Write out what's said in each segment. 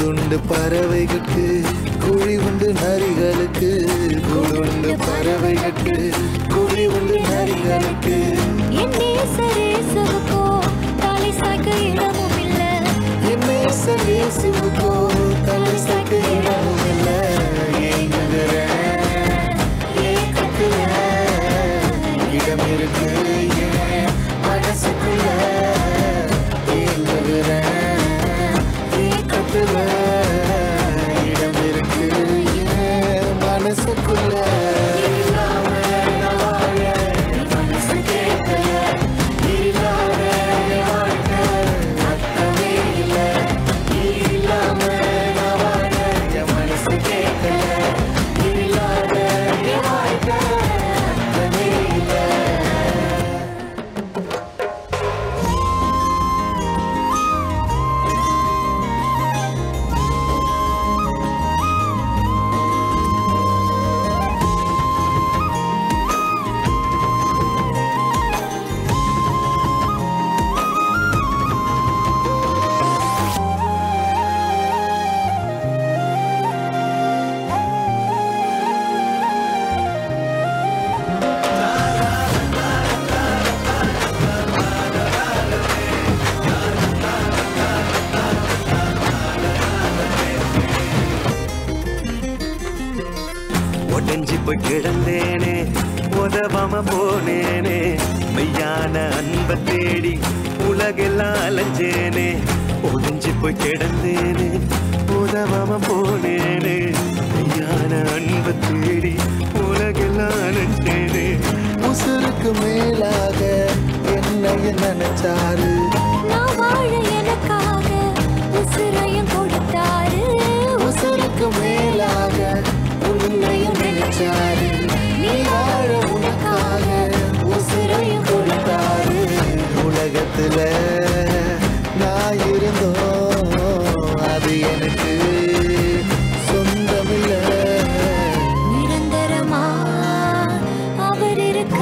கூடுண்டு பறவைகளுக்கு குழி உண்டு நரிகளுக்கு கூடுண்டு பறவைகளுக்கு குழி உண்டு நரிகளுக்கு என் நேசரேசுவுக்கோ தலை சாய்க்க இடமும் இல்லை என் நேசரேசுவுக்கோ தலை சாய்க்க இடமும் இல்லை ஏக்கத்துல இடம் இருக்கு என் மனசுக்குள்ள ஏக்கத்துல இடம் இருக்கு என் மனசுக்குள்ள ஒடஞ்சி போய் கிடந்தேனே உதவாம போனேனே மெய்யான அன்பை தேடி உலகெல்லாம் அலைஞ்சேனே ஒடஞ்சி போய் கிடந்தேனே உதவாம போனேனே மெய்யான அன்பை தேடி உலகெல்லாம் அலைஞ்சேனே உசுருக்கு மேலாக என்னைய நினைச்சாரு நான் வாழ எனக்காக உசுரையும் கொடுத்தாரு உசுருக்கு மேலாக உன்னையும் நினைச்சாரு நீ வாழ உனக்காக உசுரையும் கொடுத்தாரு உலகத்துல நான் இருந்தோம் அது எனக்கு சொந்தமில்லை நிரந்தரமா அவர் இருக்க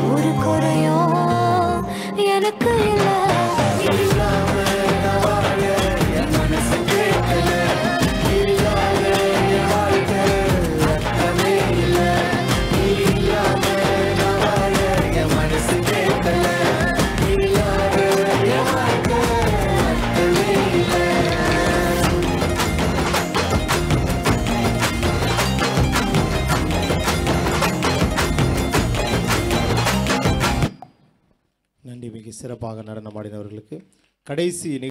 ஒரு குறையும் எனக்கு இல்லை நன்றி. மிக சிறப்பாக நடனமாடினவர்களுக்கு கடைசி